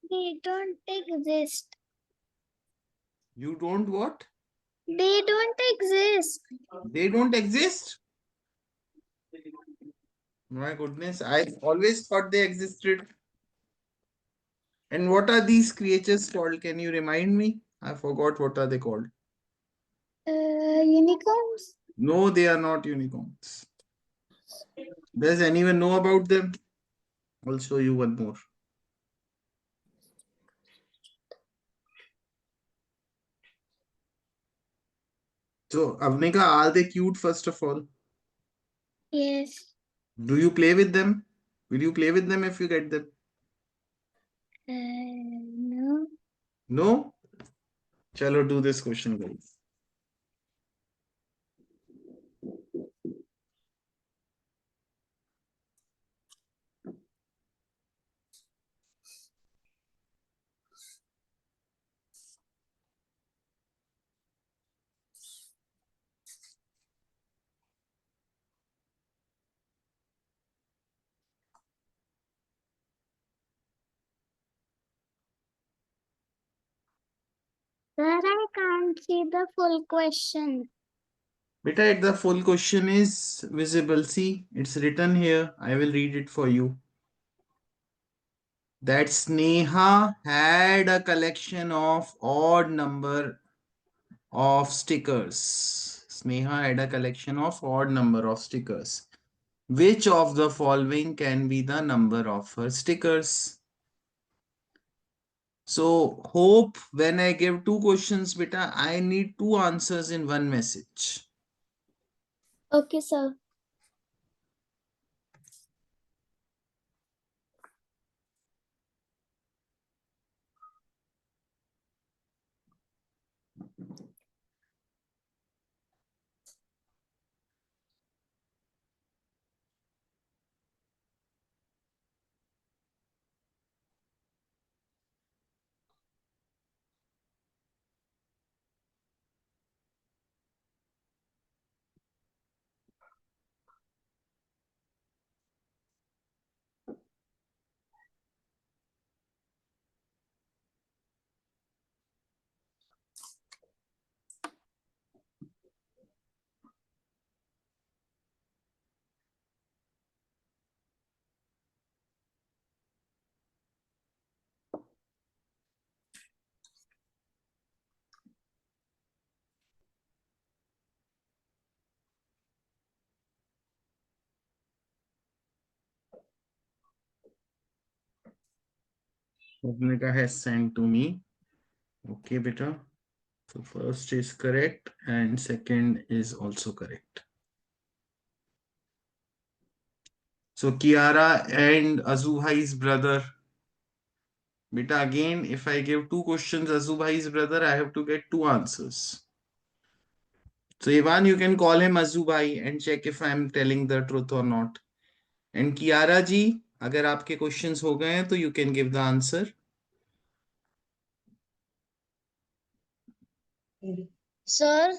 They don't exist. You don't what? They don't exist. They don't exist? My goodness, I always thought they existed. And what are these creatures called? Can you remind me? I forgot what are they called. Unicorns? No, they are not unicorns. Does anyone know about them? I'll show you one more. So, Avnika, are they cute first of all? Yes. Do you play with them? Will you play with them if you get them? No. No? Chalo, do this question, guys. Sir, I can't see the full question. Beta, the full question is visible. See, it's written here. I will read it for you. That Sneha had a collection of odd number of stickers. Sneha had a collection of odd number of stickers. Which of the following can be the number of her stickers? So, hope when I give two questions, beta, I need two answers in one message. Okay, sir. Bhumika has sent to me. Okay, beta. So first is correct and second is also correct. So Kiara and Azuhai's brother. Beta, again, if I give two questions, Azuhai's brother, I have to get two answers. So Ivan, you can call him Azubhai and check if I am telling the truth or not. And Kiara ji, अगर आपके questions हो गए हैं तो you can give the answer. Sir,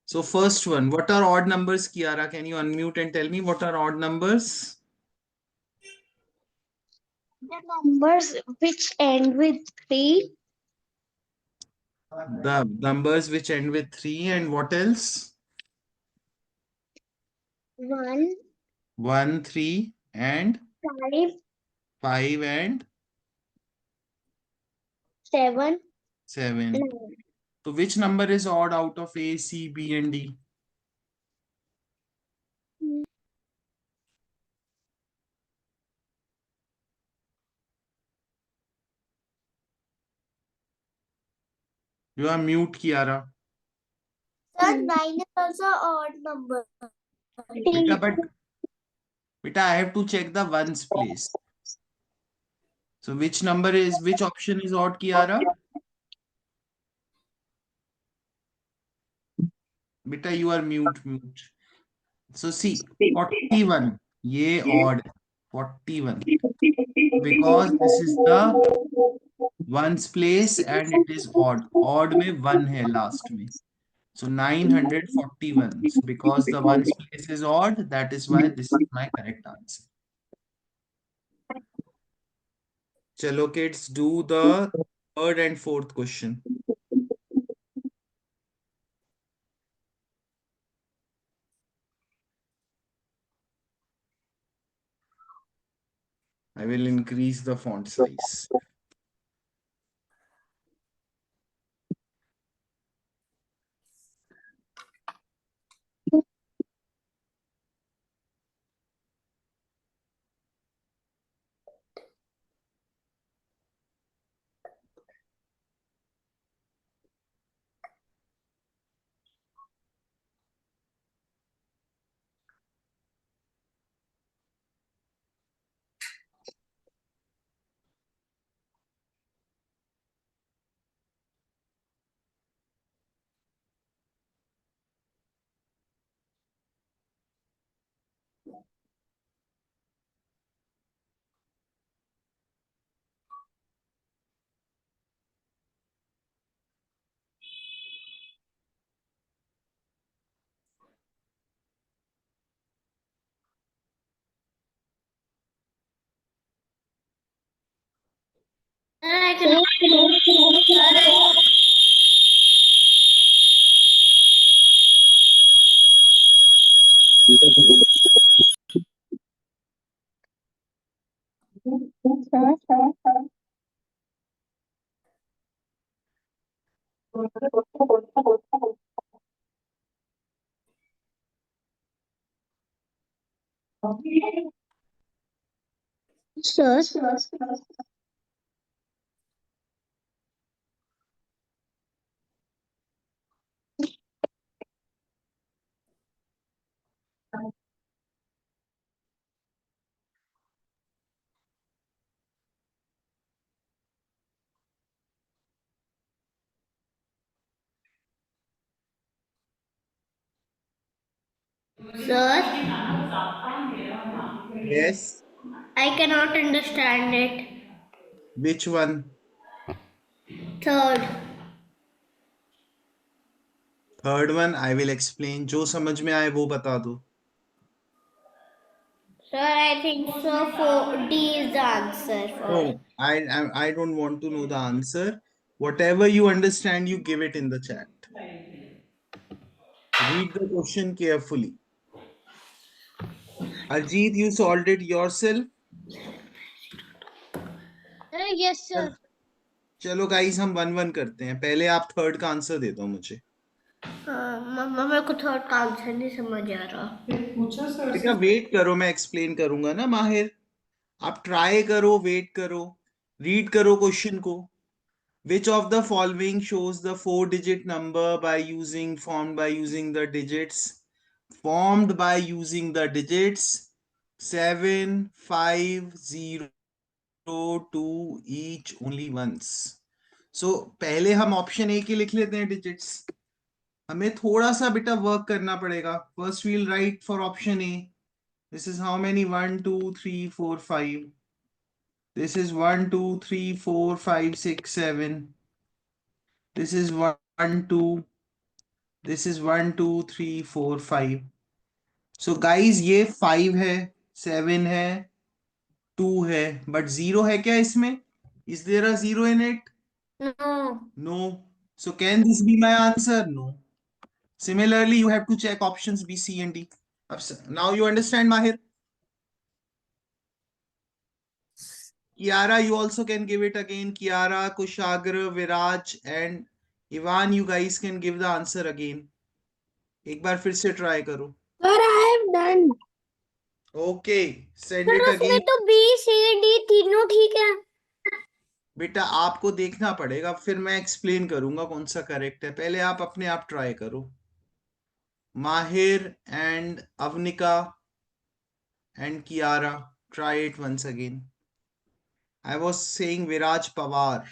So first one, what are odd numbers, Kiara? Can you unmute and tell me what are odd numbers? the numbers which end with 3, The numbers which end with 3 and what else? 1, 1, 3 and 5, 5 and 7, 7. 9. So which number is odd out of A, C, B and D? You are mute, Kiara. Sir, 9 is also odd number. Beta, I have to check the ones place. So which option is odd, Kiara? Beta, you are mute. So see, 41. Ye odd. 41. Because this is the ones place and it is odd. Odd में one है last में. So 941. Because the ones place is odd, that is why this is my correct answer. Chalo kids, do the third and fourth question. I will increase the font size. I can. Sure. Sir, Yes. I cannot understand it. Which one? Third. Third one, I will explain. जो समझ में आए वो बता दो. Sir, I think so. For D is the answer for. No, I don't want to know the answer. Whatever you understand, you give it in the chat. Read the question carefully. Ajit, you solved it yourself? Yes, sir. चलो guys हम 1-1 करते हैं. पहले आप third का answer दे दो मुझे. मम्मा मेरे को थर्ड का आंसर नहीं समझ आ रहा. पूछा सर बेटा वेट करो, मैं एक्सप्लेन करूंगा ना माहिर. आप ट्राई करो, वेट करो, रीड करो क्वेश्चन को. Which of the following shows the four-digit number by using the digits formed by using the digits 7, 5, 0, 2 each only once. So पहले हम ऑप्शन ए के लिख लेते हैं डिजिट्स. हमें थोड़ा सा बेटा वर्क करना पड़ेगा. First we'll write for option A. This is how many? 1, 2, 3, 4, 5. This is 1, 2, 3, 4, 5, 6, 7. This is 1, 2. This is 1, 2, 3, 4, 5. So guys ये 5 है, 7 है, 2 है, but 0 है क्या इसमें? Is there a 0 in it? No. No. So can this be my answer? No. Similarly, you have to check options B, C, and D. Now you understand, Mahir? Kiara, you also can give it again. Kiara, Kushagra, Viraj, and Ivan, you guys can give the answer again. एक बार फिर से try करो. Sir, I have done. Okay, send sir it उसमें again. तो B, C, D तीनों ठीक है. बेटा आपको देखना पड़ेगा, फिर मैं एक्सप्लेन करूंगा कौन सा करेक्ट है. पहले आप अपने आप ट्राई करो. Mahir and Avnika and Kiara, try it once again. I was saying Viraj Pawar,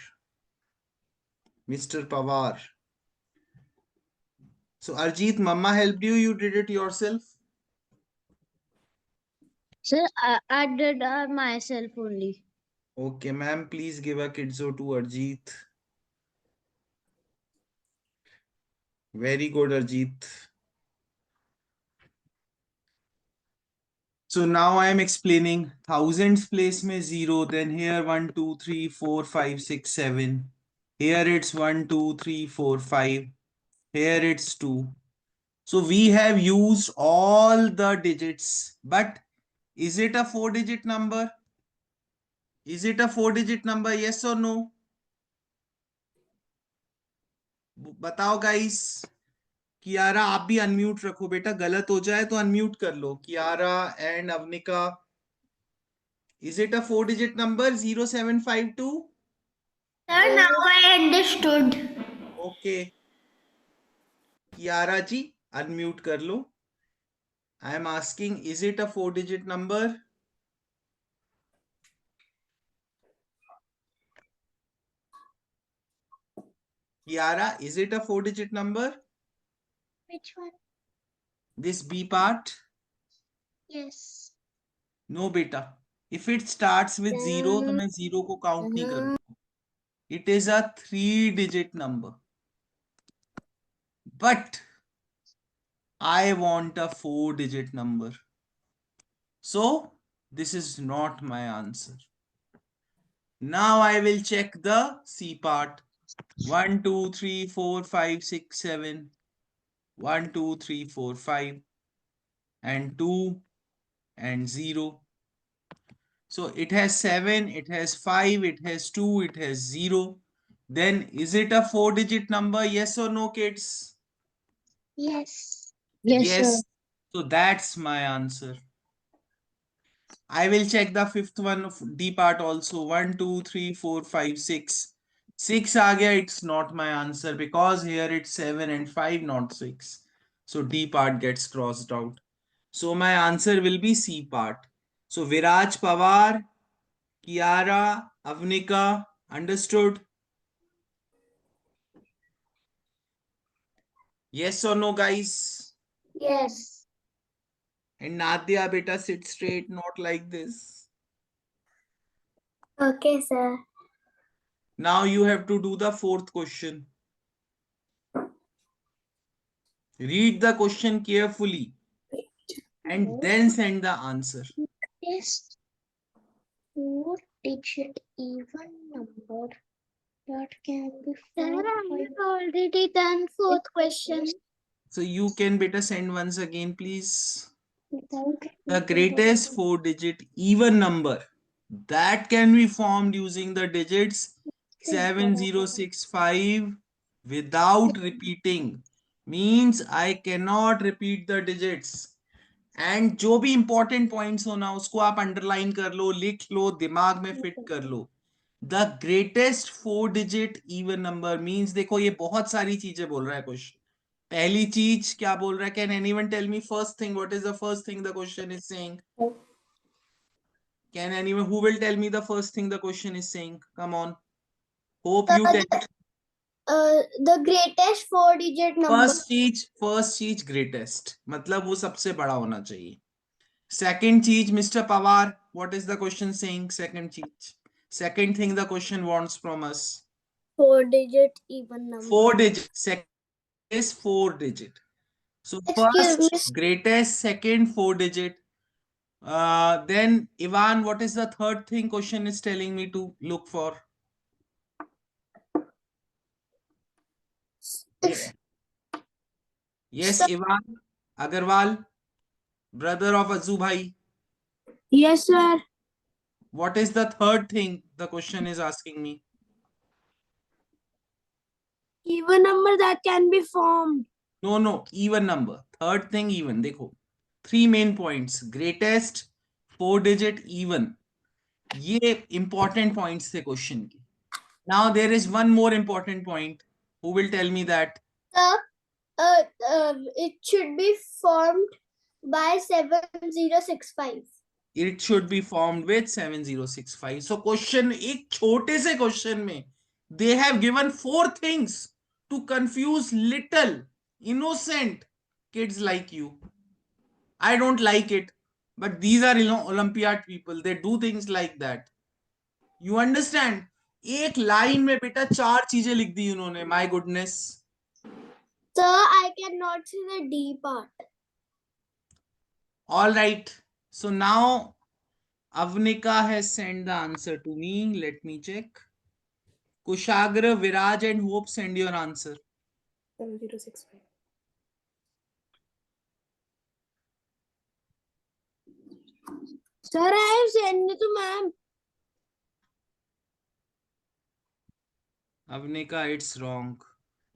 mister Pawar. So Arjit, Mama helped you. You did it yourself. Sir, I did myself only. Okay, ma'am. Please give a kidzo to Arjit. Very good, Arjit. So now I am explaining thousands place में 0, then here 1, 2, 3, 4, 5, 6, 7. Here it's 1, 2, 3, 4, 5. Here it's 2. So we have used all the digits, but is it a 4-digit number? Is it a 4-digit number? Yes or no? बताओ guys. Kiara आप भी unmute रखो बेटा, गलत हो जाए तो अनम्यूट कर लो. Kiara and Avanika, is it a 4-digit number 0752? Sir, now I understood. Okay. Kiara ji unmute कर लो. I am asking, is it a 4-digit number? Kiara, is it a 4-digit number? Which one? This B part? Yes. No beta. If it starts with 0 तो मैं 0 को count नहीं करूंगा. It is a 3-digit number. But I want a 4-digit number. So this is not my answer. Now I will check the C part. 1, 2, 3, 4, 5, 6, 7. 1, 2, 3, 4, 5. And 2 and 0. So it has 7, it has 5, it has 2, it has 0. Then is it a 4-digit number? Yes or no, kids? Yes. Yes. So that's my answer. I will check the fifth one of D part also. 1, 2, 3, 4, 5, 6. 6 aa gaya, it's not my answer because here it's 7 and 5, not 6. So D part gets crossed out. So my answer will be C part. So Viraj Pawar, Kiara, Avnika, understood? Yes or no, guys? Yes. And Nadia, beta, sit straight, not like this. Okay, sir. Now you have to do the fourth question. Read the question carefully and then send the answer. Yes. 4-digit even number that can be Sir, found I by have already done fourth question. So you can better send once again, please. without The repeating greatest 4-digit even number that can be formed using the digits 7065 without repeating means I cannot repeat the digits. And जो भी important points हो ना उसको आप underline कर लो, लिख लो, दिमाग में फिट कर लो. The greatest 4-digit even number means, देखो ये बहुत सारी चीजें बोल रहा है क्वेश्चन. पहली चीज क्या बोल रहा है? Can anyone tell me first thing? What is the first thing the question is saying? Can anyone, who will tell me the first thing the question is saying? Come on, Hope you tell. the greatest 4-digit number. First चीज greatest मतलब वो सबसे बड़ा होना चाहिए. Second cheese, Mr. Pawar, what is the question saying? Second cheese. Second thing the question wants from us. 4-digit even number. 4-digit. Second is 4-digit. So Excuse first me. greatest, second 4-digit. Then Ivan, what is the third thing question is telling me to look for? Yes, yes Ivan Agarwal, brother of Azu Bhai. Yes, sir. What is the third thing the question is asking me? Even number that can be formed. No, even number. Third thing even. देखो, 3 main points. Greatest, 4-digit, even. ये important points थे question के. Now there is one more important point. Who will tell me that? It should be formed by 7065. It should be formed with 7065. So question, एक छोटे से question में they have given 4 things to confuse little innocent kids like you. I don't like it, but these are Olympiad people. They do things like that. You understand? एक line में बेटा 4 चीजें लिख दी उन्होंने. My goodness. Sir, I cannot see the D part. All right. So now Avnika has sent the answer to me. Let me check. Kushagra, Viraj, and Hope send your answer. 7065. Sir, I have sent it to ma'am. Avnika, it's wrong.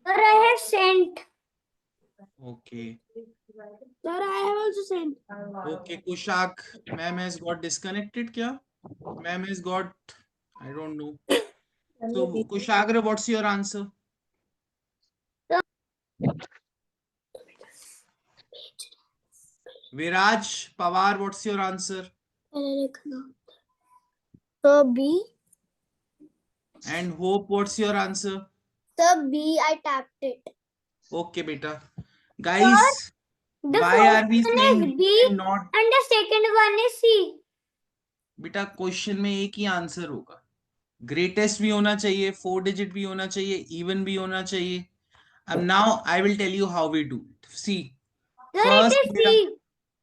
Sir, I have sent. Okay. Sir, I have also sent. Okay, Kushak, ma'am has got disconnected kya? Ma'am has got, I don't know. So Kushagra, what's your answer? Viraj, Pawar, what's your answer? So B. And Hope, what's your answer? So B, I tapped it. Okay, beta. Guys, The why first are we one saying is you B cannot? and the second one is C. बेटा question में एक ही answer होगा. Greatest भी होना चाहिए, 4 digit भी होना चाहिए, इवन भी होना चाहिए. अब now I will tell you how we do it. C Sir, first it is C.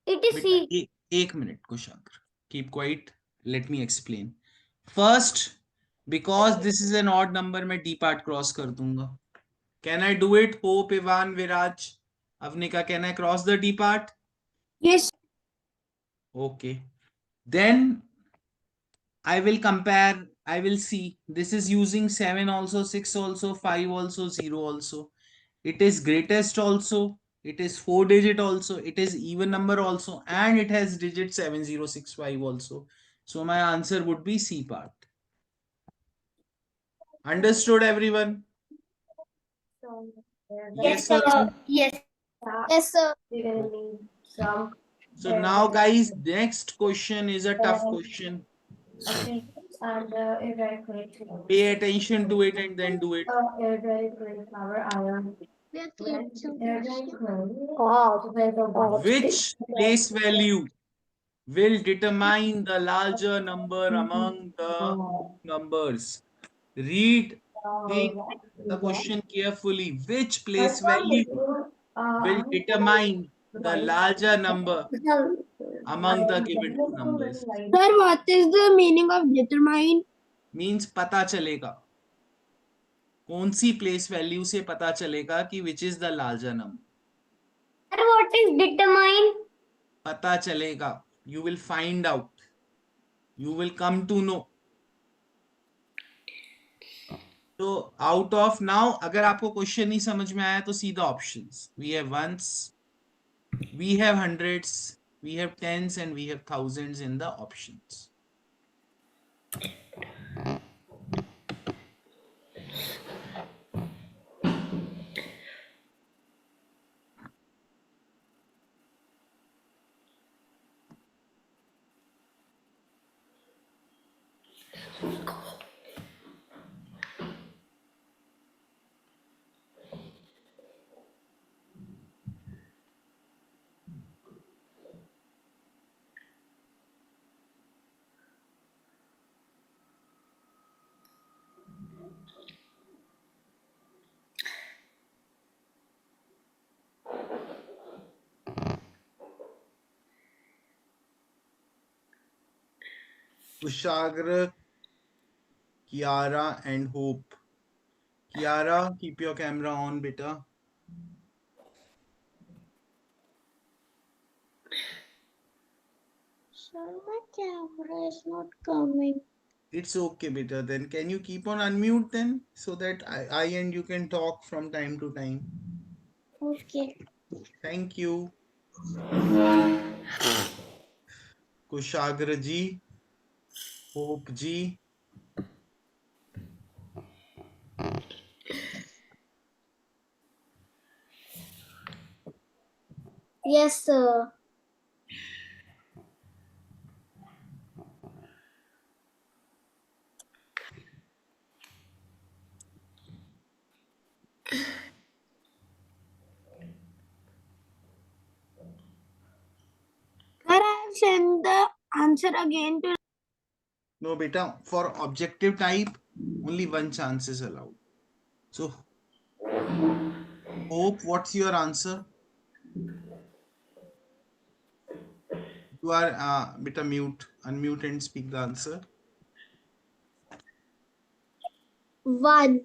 It is बेटा C. एक minute Kushagra, keep quiet, let me explain. First, because this is an odd number, मैं D part cross कर दूंगा. Can I do it? Hope, Ivan, Viraj, Avnika, can I cross the D part? Yes. Okay. Then I will compare, I will see. This is using 7 also, 6 also, 5 also, 0 also. It is greatest also. It is 4 digit also. It is even number also. And it has digit 7065 also. So my answer would be C part. Understood everyone? Yes or no? Yes. Yes, sir. So now guys, next question is a tough question. Pay attention to it and then do it. Which place value will determine the larger number among the numbers? Read the question carefully. Which place value will determine the larger number among the given two numbers? Sir, what is the meaning of determine? Means पता चलेगा. कौन सी place value से पता चलेगा कि which is the larger number? Sir, what is determine? पता चलेगा. You will find out. You will come to know. तो out of now, अगर आपको क्वेश्चन नहीं समझ में आया तो see the options. We have ones, we have hundreds, we have tens, and we have thousands in the options. Kushagra, Kiara, and Hope. Kiara, keep your camera on, beta. Sir, my camera is not coming. It's okay, beta. Then can you keep on unmute then, so that I and you can talk from time to time? Okay. Thank you. Kushagra ji, Hope ji. Yes, sir. Sir, I have sent the answer again to. No, beta. For objective type, only one chance is allowed. So, Hope, what's your answer? You are bit mute, unmute and speak the answer. 1.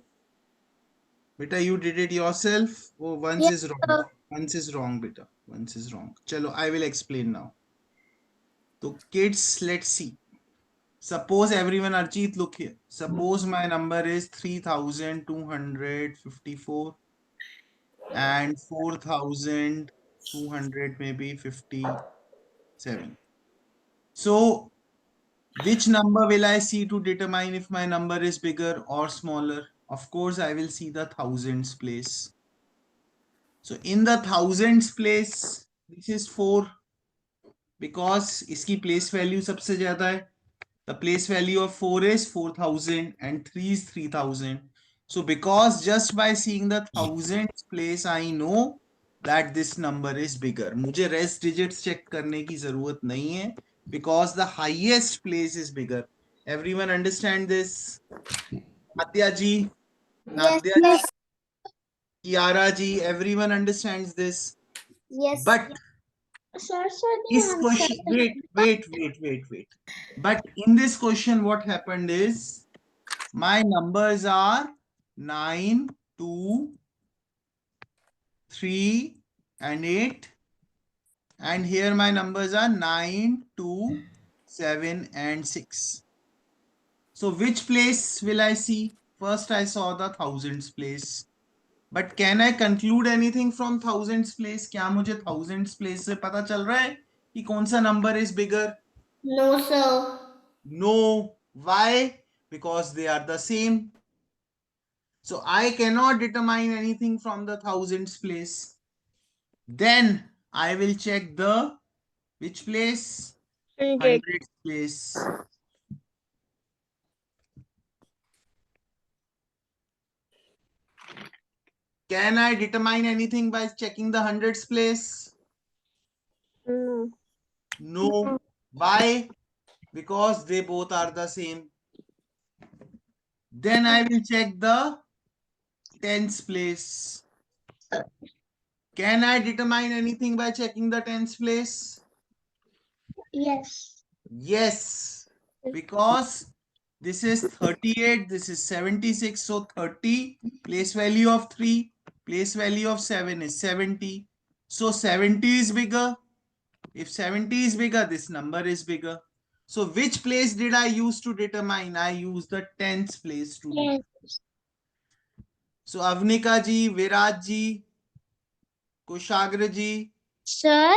Beta, you did it yourself. Oh, once Yes, is wrong. sir. Once is wrong, beta. Once is wrong. Chalo, I will explain now. So, kids, let's see. Suppose everyone, Archit, look here. Suppose my number is 3254 and 4200, maybe 57. So, which number will I see to determine if my number is bigger or smaller? Of course, I will see the thousands place. So in the thousands place, this is 4 because इसकी place value सबसे ज़्यादा है. The place value of 4 is 4000 and 3 is 3000. So because just by seeing the thousands place, I know that this number is bigger. मुझे rest digits check करने की ज़रूरत नहीं है because the highest place is bigger. Everyone understand this? Nadia ji, Nadia ji, Yes. Kiara ji, everyone understands this. Yes. But Sir, the this answer. question, wait. But in this question, what happened is my numbers are 9, 2, 3, and 8. And here my numbers are 9, 2, 7, and 6. So which place will I see? First, I saw the thousands place. But can I conclude anything from thousands place? क्या मुझे thousands place से पता चल रहा है कि कौन सा number is bigger? No, sir. No. Why? Because they are the same. So I cannot determine anything from the thousands place. Then I will check the which place? Hundreds place. Can I determine anything by checking the hundreds place? No. No. Why? Because they both are the same. Then I will check the tens place. Can I determine anything by checking the tens place? Yes. Yes, because this is 38, this is 76. So 30, place value of 3, place value of 7 is 70. So 70 is bigger. If 70 is bigger, this number is bigger. So which place did I use to determine? I used the tens place to determine. Yes. So Avnika ji, Viraj ji, Kushagra ji, Sir,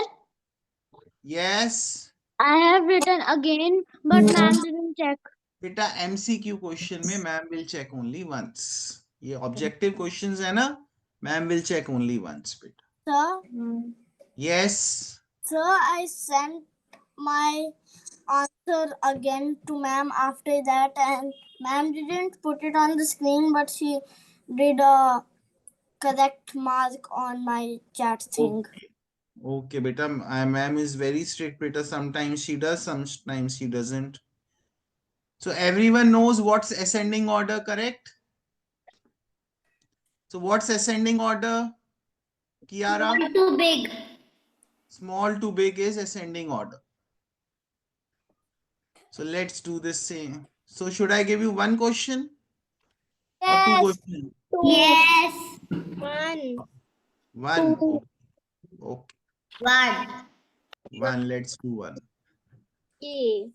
yes. I have written again, but ma'am didn't check. बेटा MCQ question में ma'am will check only once. ये objective questions है ना, ma'am will check only once बेटा. Sir, yes. sir, I sent my answer again to ma'am after that, and ma'am didn't put it on the screen, but she did a correct mark on my chat thing. Okay बेटा, ma'am is very strict बेटा. sometimes she does, sometimes she doesn't. So everyone knows what's ascending order, correct? So what's ascending order, Kiara? Too big. Small to big is ascending order. So let's do this same. So should I give you one question or two Yes. questions? Yes. One. One. Okay. One. One. Let's do one. Okay.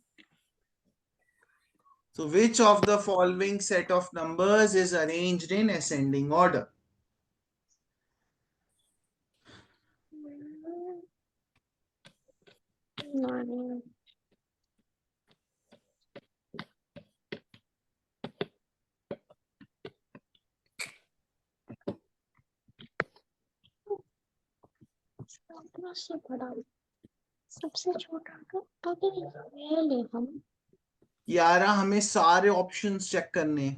So which of the following set of numbers is arranged in ascending order? Nine. छोटा से बड़ा, सबसे छोटा तो अगर ये ले हम यारा हमें सारे ऑप्शंस चेक करने.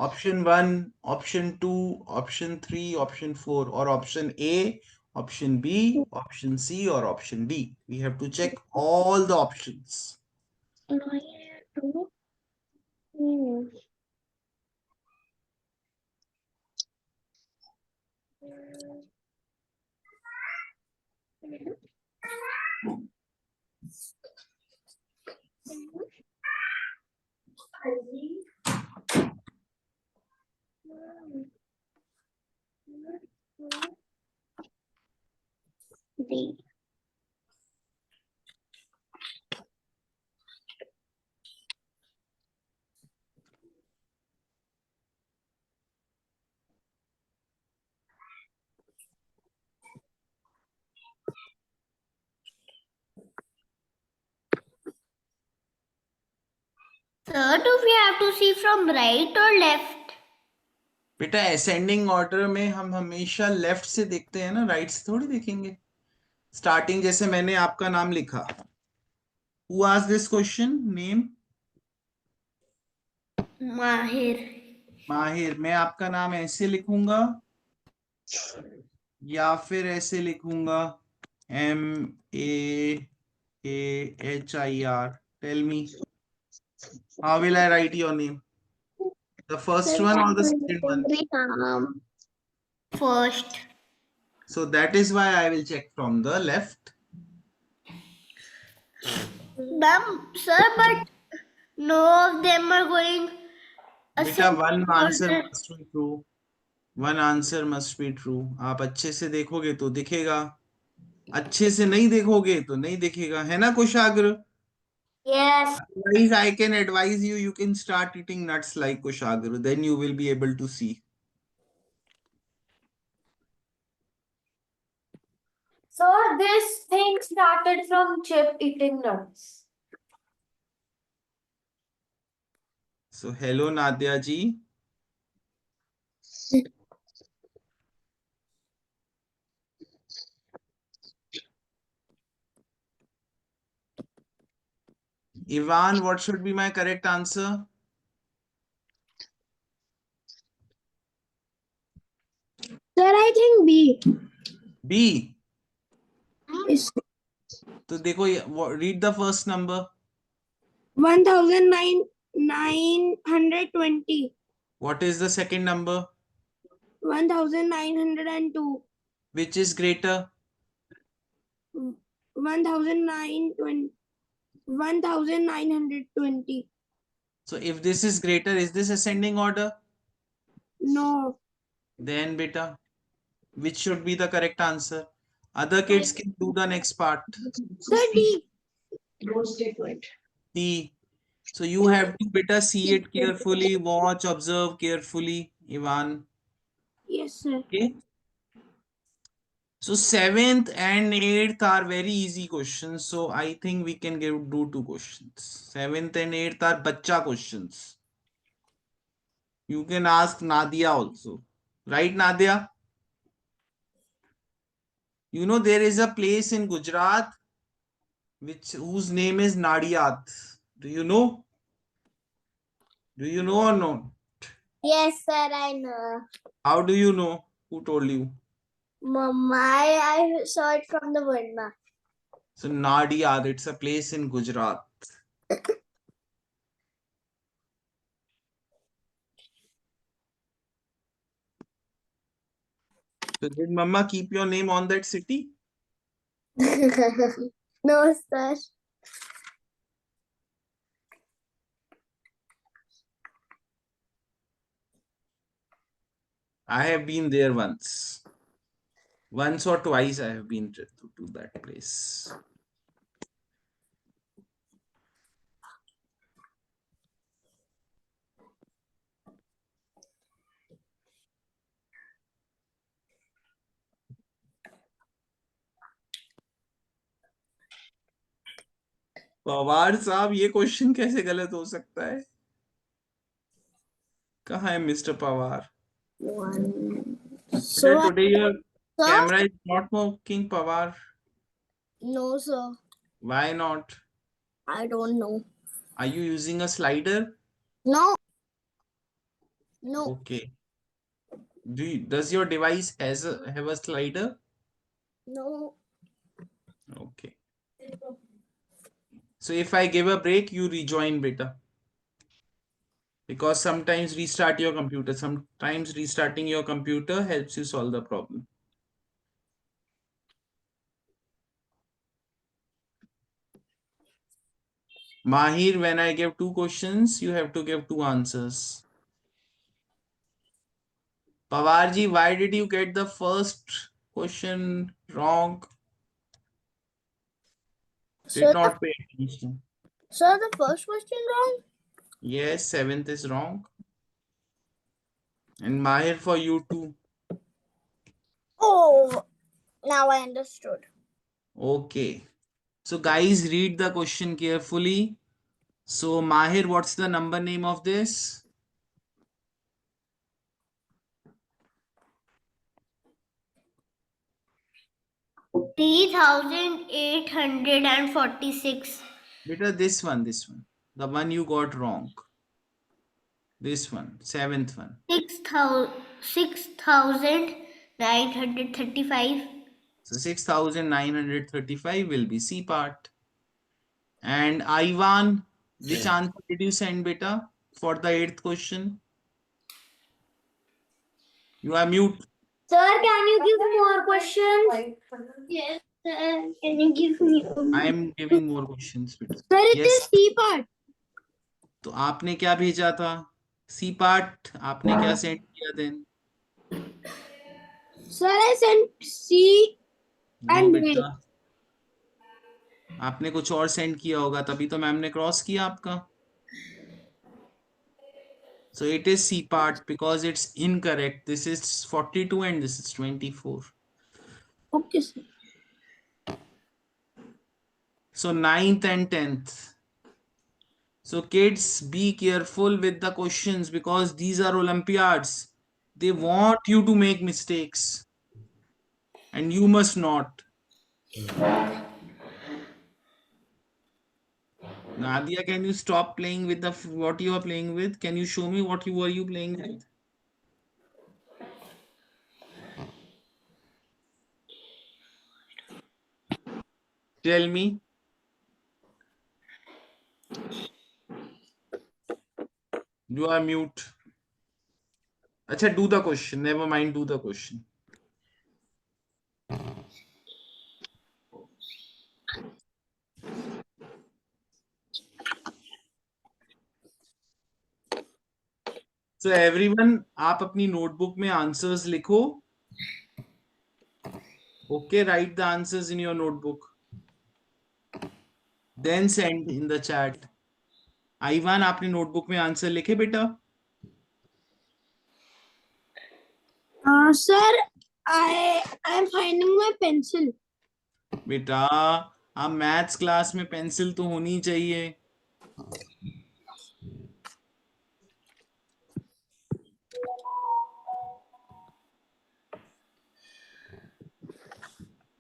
ऑप्शन 1, ऑप्शन 2, ऑप्शन 3, ऑप्शन 4 और option A, option B, option C और option D. We have to check all the options. 9, 2, D. Sir, do we have to see from right or left? बेटा ascending order में हम हमेशा left से देखते हैं ना, राइट से थोड़ी देखेंगे. स्टार्टिंग जैसे मैंने आपका नाम लिखा. Who asked this question? Name? Mahir. माहिर. मैं आपका नाम ऐसे लिखूंगा या फिर ऐसे लिखूंगा? MAHIR. Tell me, how will I write your name? The first one or the second one? First. So that is why I will check from the left. Ma'am, sir, but no of them are going. बेटा one answer order. must be true. One answer must be true. आप अच्छे से देखोगे तो दिखेगा, अच्छे से नहीं देखोगे तो नहीं दिखेगा, है ना कुशाग्र? Yes. Otherwise, I can advise you, you can start eating nuts like Kushagra. Then you will be able to see. So this thing started from Chip eating nuts. So, hello Nadia ji. Ivan, what should be my correct answer? Sir, I think B. B. Is तो देखो read the first number. 1,920. What is the second number? 1,902. Which is greater? 1,920. 1,920. So if this is greater, is this ascending order? No. Then beta, which should be the correct answer? Other kids can do the next part. Sir, D. D. So you have to beta see it carefully, watch, observe carefully, Ivan. Yes, sir. Okay. So 7th and 8th are very easy questions. So I think we can do two questions. 7th and 8th are bacha questions. You can ask Nadia also. Right, Nadia? You know there is a place in Gujarat whose name is Nadiyat. Do you know? Do you know or no? Yes, sir, I know. How do you know? Who told you? Mama, I saw it from the word map. So Nadiyad, it's a place in Gujarat. So did Mama keep your name on that city? No, sir. I have been there once. Once or twice I have been to that place. Pawar साहब, ये question कैसे गलत हो सकता है? कहाँ है mister Pawar? So, Today your sir? camera is not working, Pawar. No, sir. Why not? I don't know. Are you using a slider? No. No. Okay. Does your device have a slider? No. Okay. So if I give a break, you rejoin, beta. Because sometimes restart your computer. Sometimes restarting your computer helps you solve the problem. Mahir, when I give two questions, you have to give two answers. Pawarji, why did you get the first question wrong? Did Sir, not pay attention. sir, the first question wrong? Yes, seventh is wrong. And Mahir, for you too. Oh, now I understood. Okay. So guys, read the question carefully. So Mahir, what's the number name of this? 3,846. Beta, this one. The one you got wrong. This one, seventh one. 6,935. So 6,935 will be C part. And Ivan, which answer did you send, beta, for the eighth question? You are mute. Sir, can you give more questions? Yes, sir. Can you give me? I am giving more questions, beta. Sir, it Yes. is C part. तो आपने क्या भेजा था? C part आपने क्या send किया then? Sir, I sent C no and बेटा, आपने कुछ और सेंड किया होगा, तभी तो मैम ने क्रॉस किया आपका. So it is C part because it's incorrect. This is 42 and this is 24. Okay, sir. So 9th and 10th. So kids, be careful with the questions because these are Olympiads. They want you to make mistakes and you must not. Nadia, can you stop playing with the what you are playing with? Can you show me what you were playing with? Tell me. You are mute. Acha, do the question. Never mind, do the question. So everyone, आप अपनी notebook में answers लिखो. Okay, write the answers in your notebook. Then send in the chat. Ivan, आपने notebook में answer लिखे बेटा? Sir, I am finding my pencil. बेटा, आप मैथ्स क्लास में पेंसिल तो होनी चाहिए.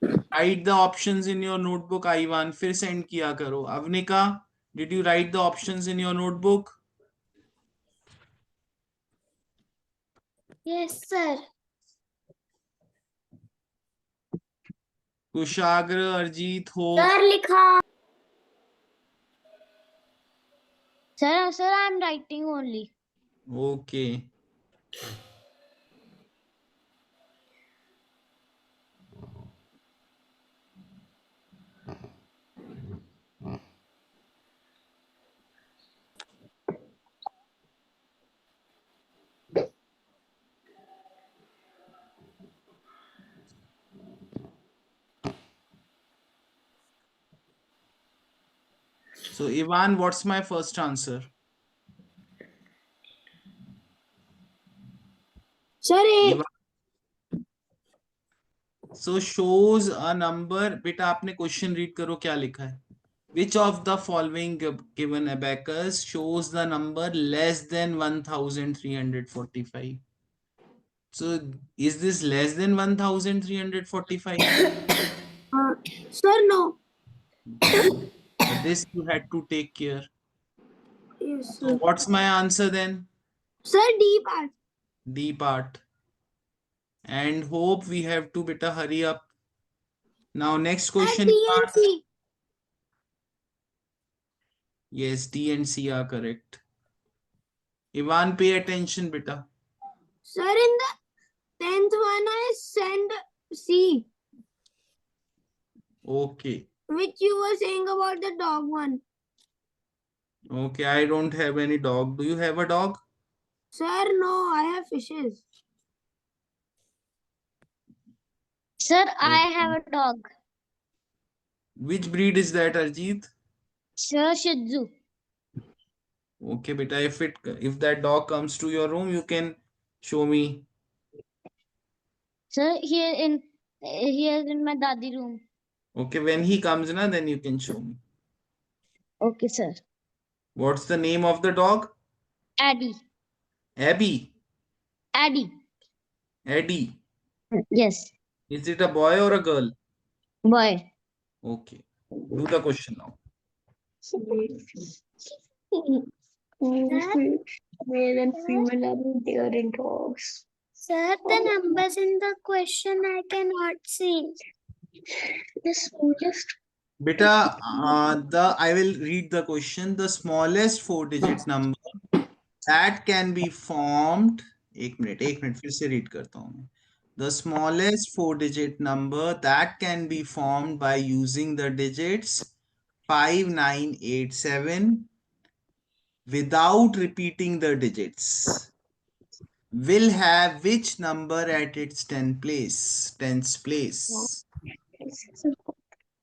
Write the options in your notebook, Ivan. फिर send किया करो. Avnika, did you write the options in your notebook? Yes, sir. कुशाग्र, अर्जीत, हो. Sir, लिखा. Sir, I am writing only. Okay. So Ivan, what's my first answer? Sir, Ivan. So shows a number. बेटा आपने question read करो क्या लिखा है. Which of the following given abacus shows the number less than 1345? So is this less than 1345? sir, no. But this you had to take care. Yes, So sir. what's my answer then? Sir, D part. D part. And hope we have to beta hurry up. Now next question. D and C. Yes, D and C are correct. Ivan, pay attention, beta. Sir, in the 10th one, I send C, Okay. which you were saying about the dog one. Okay, I don't have any dog. Do you have a dog? Sir, no, I have fishes. Sir, I Okay. have a dog. Which breed is that, Arjeet? Sir, Shih Tzu. Okay, beta, if that dog comes to your room, you can show me. Sir, here in my daddy room. Okay, when he comes na, then you can show me. Okay, sir. What's the name of the dog? Addy. Abby. Addy. Eddie. Yes. Is it a boy or a girl? Boy. Okay. Do the question now. Male and female are there in dogs. Sir, the numbers in the question I cannot see. The smallest. Beta, I will read the question. The smallest 4-digit number that can be formed. एक minute फिर से read करता हूँ मैं. The smallest 4-digit number that can be formed by using the digits 5987 without repeating the digits will have which number at its 10th place?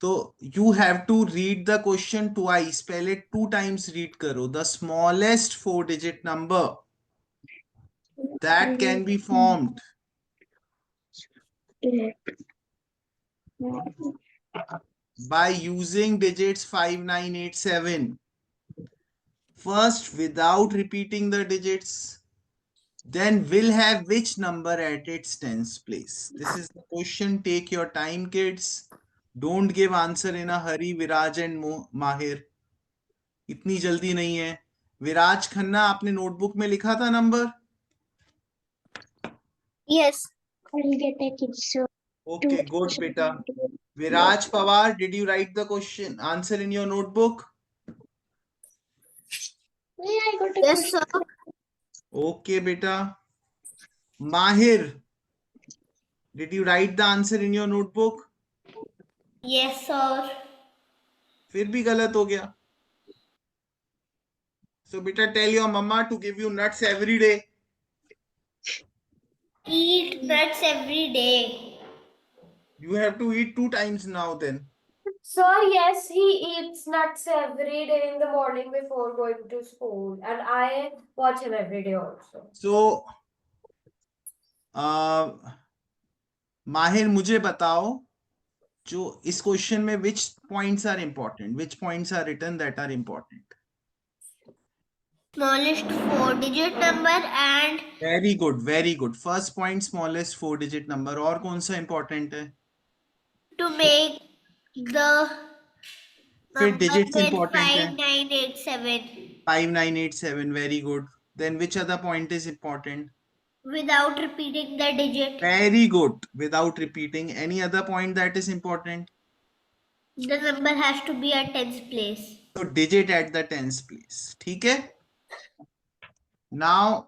So you have to read the question twice. पहले 2 times read करो. The smallest 4-digit number that can be formed by using digits 5987. First, without repeating the digits, then will have which number at its 10th place. This is the question. Take your time, kids. Don't give answer in a hurry, Viraj and Mahir. इतनी जल्दी नहीं है. विराज खन्ना, आपने notebook में लिखा था number? Yes. I'll get a kid so. Okay, good, beta. Viraj Pawar, did you write the question answer in your notebook? I got a Yes, sir. Okay, beta. Mahir, did you write the answer in your notebook? Yes, sir. फिर भी गलत हो गया. So, beta, tell your mama to give you nuts every day. Eat nuts every day. You have to eat 2 times now then. Sir, yes, he eats nuts every day in the morning before going to school, and I watch him every day also. So, माहिर मुझे बताओ जो इस question में which points are important, which points are written that are important. Smallest 4-digit number and Very good, very good. First point, smallest 4-digit number. और कौन सा important है? to make the फिर number digits with important है. 5987 5987, very good. Then which other point is important? without repeating the digit. Very good. Without repeating. Any other point that is important? The number has to be at 10th place. So digit at the 10th place. ठीक है? Now,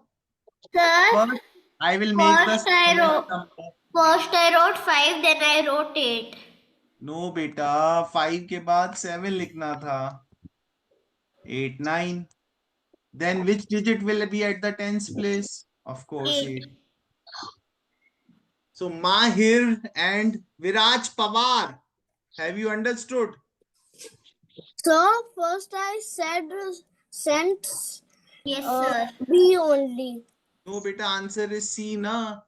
Sir, first I will make the first I smallest number. wrote 5, then I wrote 8. No, बेटा 5 के बाद 7 लिखना था. 8, 9. Then which digit will be at the 10th place? Of course, 8. So Mahir and Viraj Pawar, have you understood? So first I said sent Yes, sir. B only. No, beta, answer is C, na?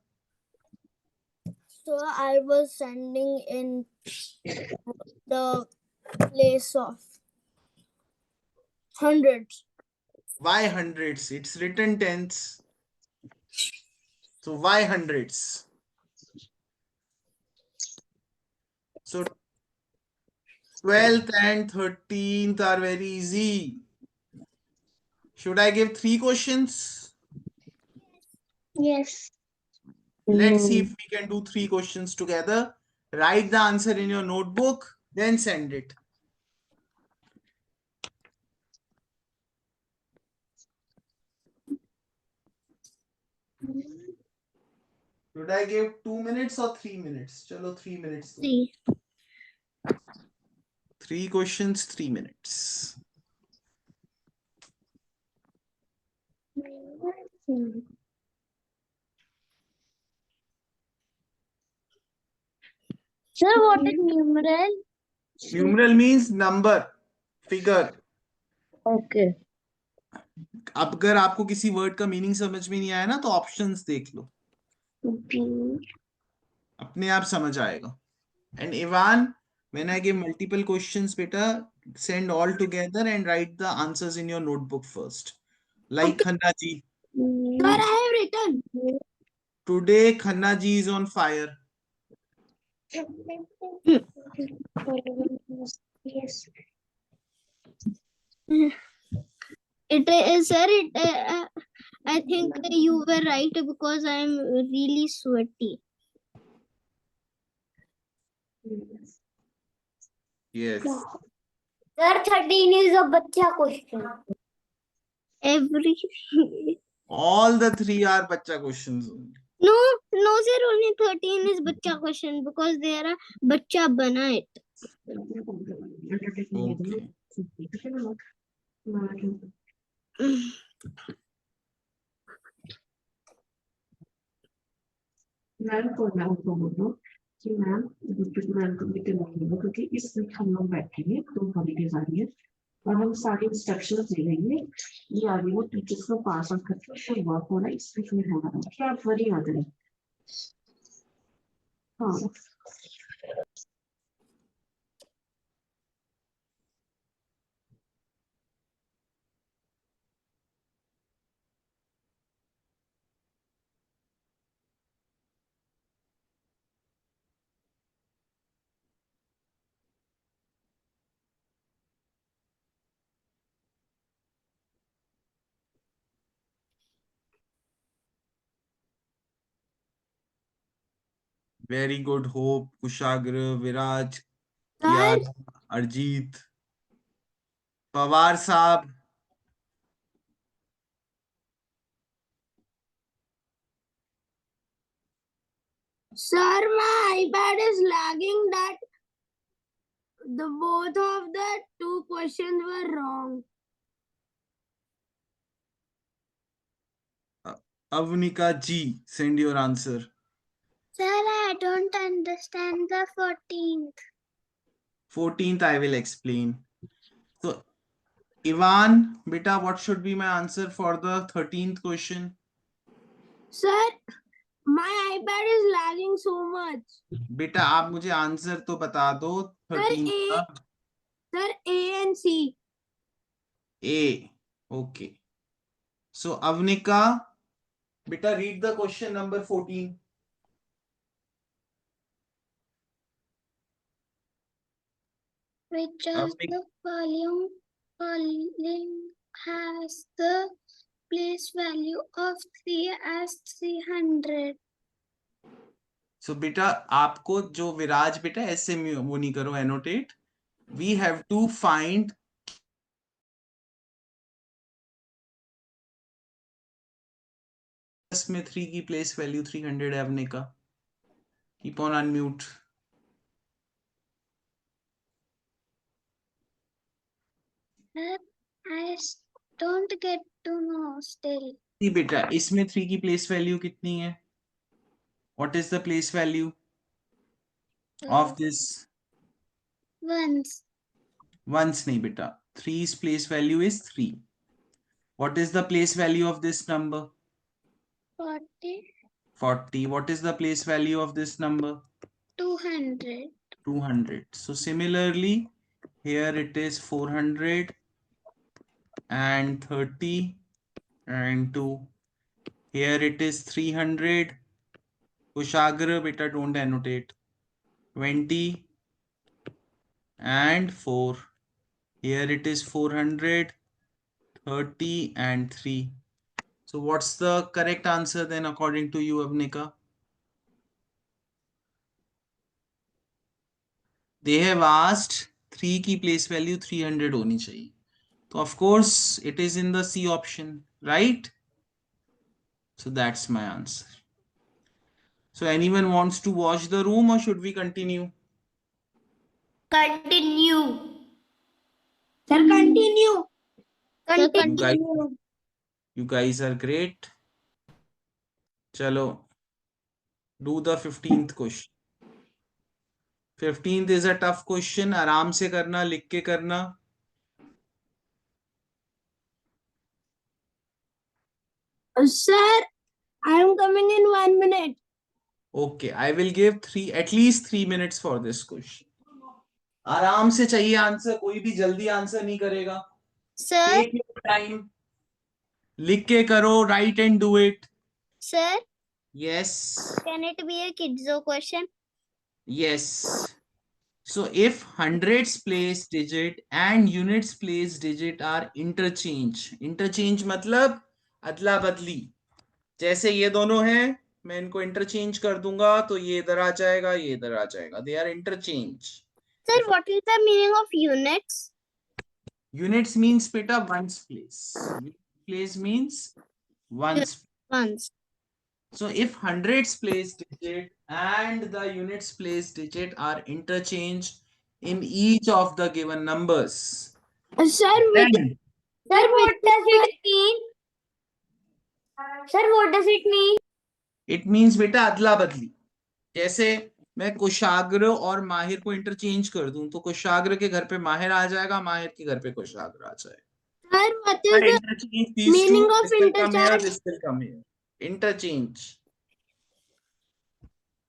So I was sending in the place of hundreds. Why hundreds? It's written tenths. So why hundreds? So 12th and 13th are very easy. Should I give 3 questions? Yes. Let's see if we can do 3 questions together. Write the answer in your notebook, then send it. Should I give 2 minutes or 3 minutes? Chalo, 3 minutes. 3. 3 questions, 3 minutes. Sir, what is numeral? Numeral means number, figure. Okay. अब अगर आपको किसी word का meaning समझ में नहीं आया ना तो ऑप्शंस देख लो, B. अपने आप समझ आएगा. And Ivan, when I give multiple questions, beta, send all together and write the answers in your notebook first. Like Khanna ji. Sir, I have written. Today Khanna ji is on fire. Yes. It is, sir. I think you were right because I am really sweaty. Yes. Sir, 13 is a bacha question. Every All the three are bacha questions only. no, sir. Only 13 is bacha question because there are bacha bana it. Okay. Ma'am को बोलो कि ma'am ma'am को भी करवाइएगा क्योंकि इस week हम लोग बैठेंगे तो हॉलीडेज आ रही है और हम सारे इंस्ट्रक्शंस दे देंगे ये आ रही वो टीचर्स को पास आउट करके फिर वर्क होना इस वीक में होना क्या आप वरी आ करें. हाँ Very good. Hope, Kushagra, Viraj, Kiara, Arjit, Pawar Saab. Sir, my iPad is lagging that the both of the two questions were wrong. Avnika G, send your answer. Sir, I don't understand the 14th. 14th, I will explain. So, Ivan, beta, what should be my answer for the 13th question? Sir, my iPad is lagging so much. बेटा आप मुझे answer तो बता दो 13 का. Sir, A and C. A. Okay. So Avnika, beta read the question number 14. Which of the following has the place value of 3 as 300? So बेटा आपको जो विराज बेटा ऐसे वो नहीं करो annotate. We have to find में 3 की प्लेस वैल्यू 300 है Avanika. Keep on unmute. I don't get to know still. जी बेटा इसमें 3 की प्लेस वैल्यू कितनी है? What is the place value of this? Once. Once nahi beta. 3's place value is 3. What is the place value of this number? 40. 40. What is the place value of this number? 200. 200. So similarly, here it is 400 and 30 and 2. Here it is 300. Kushagra beta don't annotate. 20 and 4. Here it is 400, 30 and 3. So what's the correct answer then according to you, Avnika? They have asked 3 की place value 300 होनी चाहिए. So of course it is in the C option, right? So that's my answer. So anyone wants to watch the room or should we continue? Continue. Sir, continue. You guys are great. चलो, do the 15th question. 15th is a tough question. आराम से करना, लिख के करना. Sir, I am coming in 1 minute. Okay, I will give at least 3 minutes for this question. आराम से चाहिए आंसर, कोई भी जल्दी आंसर नहीं करेगा. Sir, Take your time. लिख के करो, write and do it. sir, Yes. can it be a Kidzo question? Yes. So if hundreds place digit and units place digit are interchange मतलब अदला बदली. जैसे ये दोनों हैं, मैं इनको इंटरचेंज कर दूंगा तो ये इधर आ जाएगा, ये इधर आ जाएगा. They are interchange. Sir, what is the meaning of units? Units means beta ones place. Place means ones. Ones. So if hundreds place digit and the units place digit are interchanged in each of the given numbers, Sir, then Sir, what does it mean? Sir, what does it mean? it means बेटा अदला बदली. जैसे मैं कुशाग्र और माहिर को interchange कर दूं तो कुशाग्र के घर पे माहिर आ जाएगा, माहिर के घर पे कुशाग्र आ जाएगा. sir, what is the Interchange these meaning two, of this will come here, interchange? this will come here. Interchange.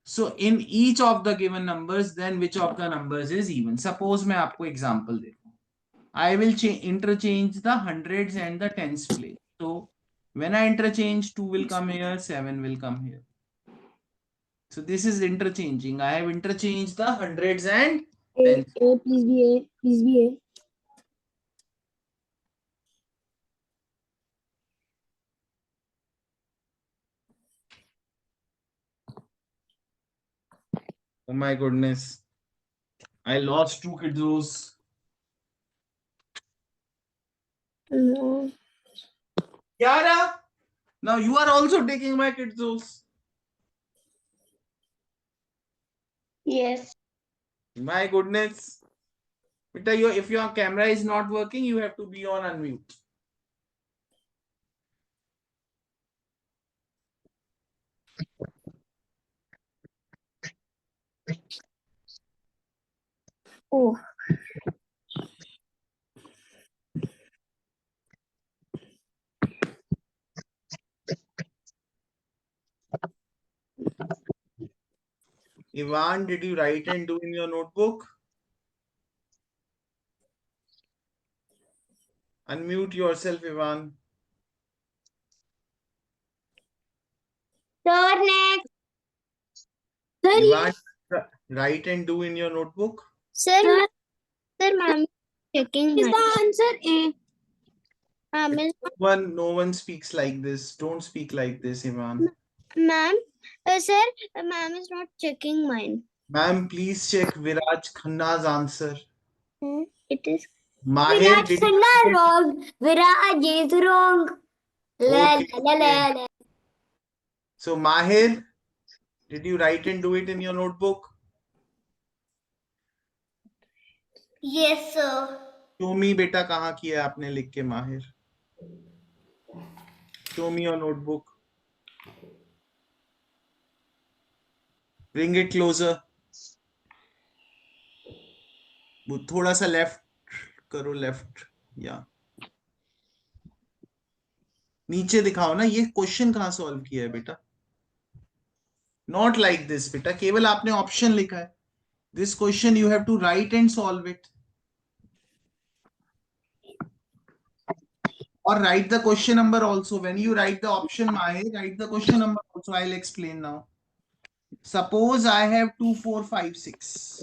So in each of the given numbers, then which of the numbers is even? Suppose मैं आपको example देता हूँ. I will interchange the hundreds and the tens place. So when I interchange, 2 will come here, 7 will come here. So this is interchanging. I have interchanged the hundreds and tens. Please be A. Please be A. Oh my goodness. I lost 2 kids. No. Yara, now you are also taking my kids. Yes. My goodness. Beta, if your camera is not working, you have to be on unmute. Oh. Ivan, did you write and do in your notebook? Unmute yourself, Ivan. Sir, next. Sir, Ivan, write and do in your notebook. Sir, Sir, sir, ma'am is checking is my. the answer A? Ma'am is No one speaks like this. Don't speak like this, Ivan. ma'am. Sir, ma'am is not checking mine. Ma'am, please check Viraj Khanna's answer. It is. Mahir, did you... wrong. Viraj is wrong. Okay. So Mahir, did you write and do it in your notebook? Yes, sir. Show me beta कहाँ किया है आपने लिख के माहिर. Show me your notebook. Bring it closer. थोड़ा सा left करो, लेफ्ट या नीचे दिखाओ ना. ये क्वेश्चन कहाँ सॉल्व किया है बेटा? नॉट लाइक दिस बेटा, केवल आपने ऑप्शन लिखा है. This question you have to write and solve it. Or write the question number also. When you write the option, write the question number also. I'll explain now. Suppose I have 2, 4, 5, 6.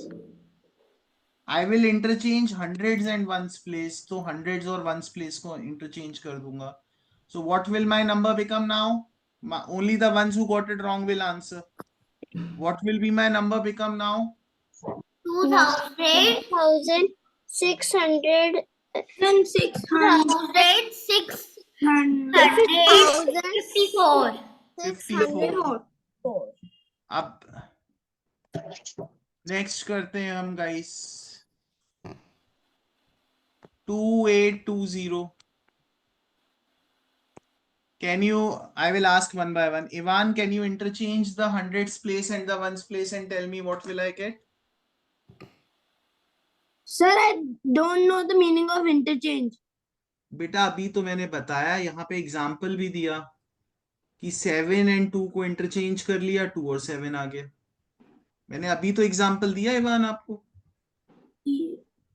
I will interchange hundreds and ones place. So hundreds or ones place को interchange कर दूंगा. So what will my number become now? Only the ones who got it wrong will answer. What will be my number become now? 2,600. 600. 54. अब next करते हैं हम guys. 2820. Can you, I will ask one by one. Ivan, can you interchange the hundreds place and the ones place and tell me what will I get? Sir, I don't know the meaning of interchange. बेटा अभी तो मैंने बताया, यहाँ पे example भी दिया कि 7 and 2 को इंटरचेंज कर लिया, 2 और 7 आ गया. मैंने अभी तो एग्जाम्पल दिया इवान आपको.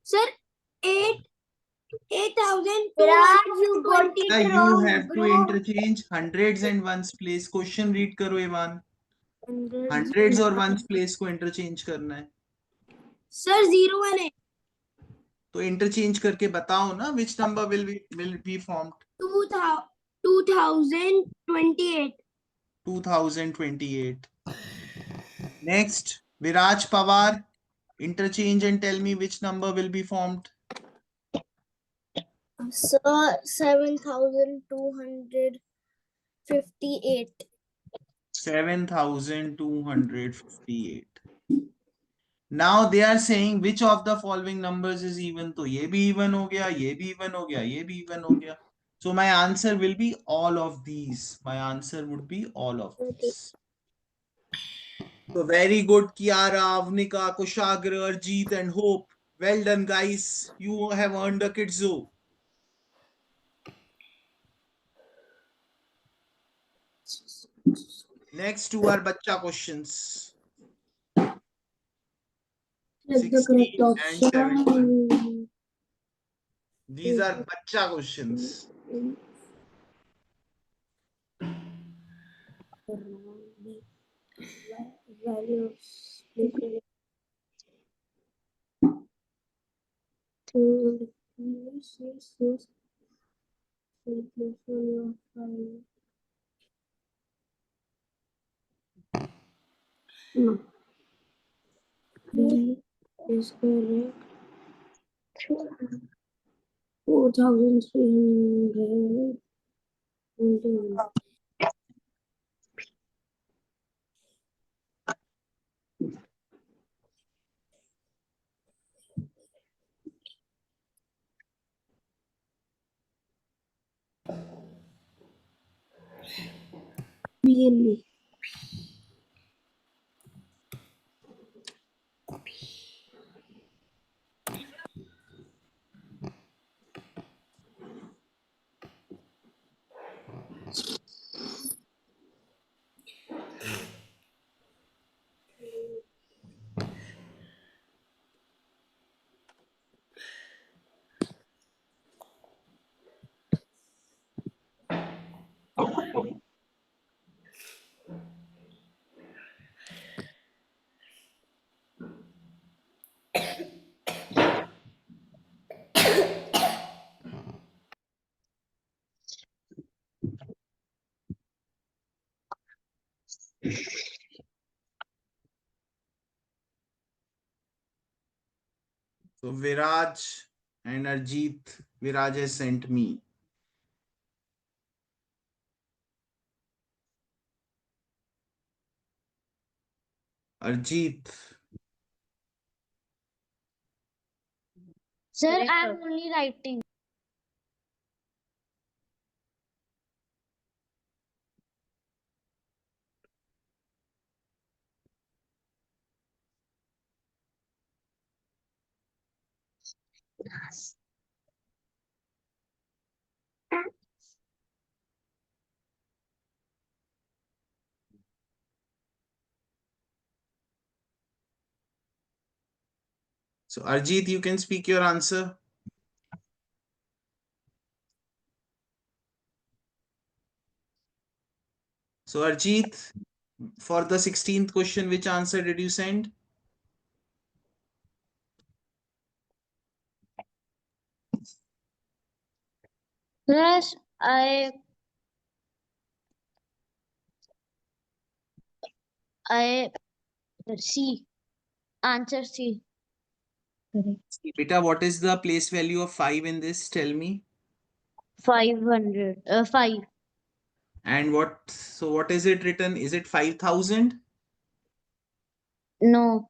Sir, 8,000. Viraj, you got it You wrong, have to bro. interchange hundreds and ones place. Question read करो इवान. hundreds और ones place को इंटरचेंज करना है. Sir, 0 and 8. तो इंटरचेंज करके बताओ ना, which number will be formed? 2028. 2028. Next, Viraj Pawar, interchange and tell me which number will be formed. Sir, 7,258. 7258. Now they are saying which of the following numbers is even. तो ये भी even हो गया, ये भी even हो गया, ये भी even हो गया. So my answer will be all of these. My answer would be all of these. So very good, Kiara, Avnika, Kushagra, Arjeet, and Hope. Well done, guys. You have earned a Kidzo. Next two are Bacha questions. 16 and 17. These are Bacha questions. No. B is correct. 4,300. B. So Viraj and Arjeet, Viraj has sent me. Arjeet, Sir, I am only writing. so Arjeet, you can speak your answer. So Arjeet, for the 16th question, which answer did you send? Yes, I C. Answer C. Correct. Beta, what is the place value of 5 in this? Tell me. 500. 5. And what is it written? Is it 5,000? No.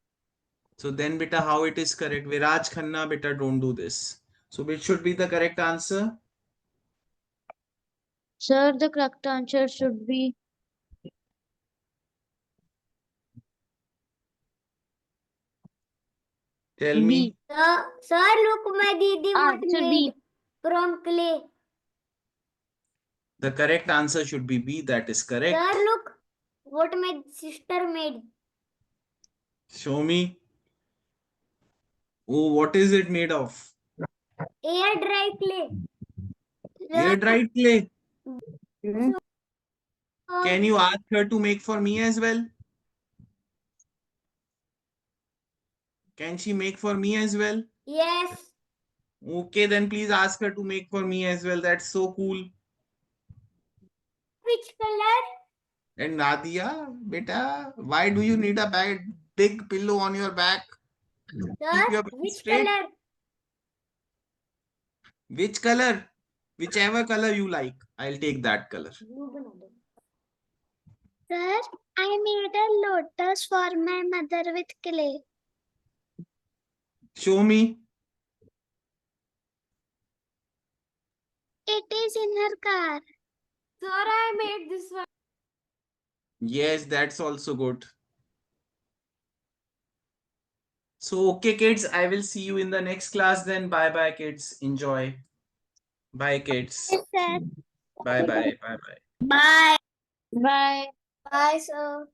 So then beta, how it is correct? Viraj Khanna, beta, don't do this. So which should be the correct answer? Sir, the correct answer should be Tell B. me. Sir, look, my Didi what Answer B. made from clay. The correct answer should be B. That is correct. Sir, look, what my sister made. Show me. Oh, what is it made of? Air dry clay. Air dried clay. Hmm. Can you ask her to make for me as well? Can she make for me as well? Yes. Okay, then please ask her to make for me as well. That's so cool. Which color? And Nadia, beta, why do you need a big pillow on your back? Keep Sir, your back which straight. color? Which color? Whichever color you like, I'll take that color. Sir, I made a lotus for my mother with clay. Show me. It is in her car. Sir, I made this one. Yes, that's also good. So, okay, kids, I will see you in the next class then. Bye bye, kids. Enjoy. Bye, kids. Yes, sir. Bye bye. Bye bye. Bye. Bye. Bye, sir.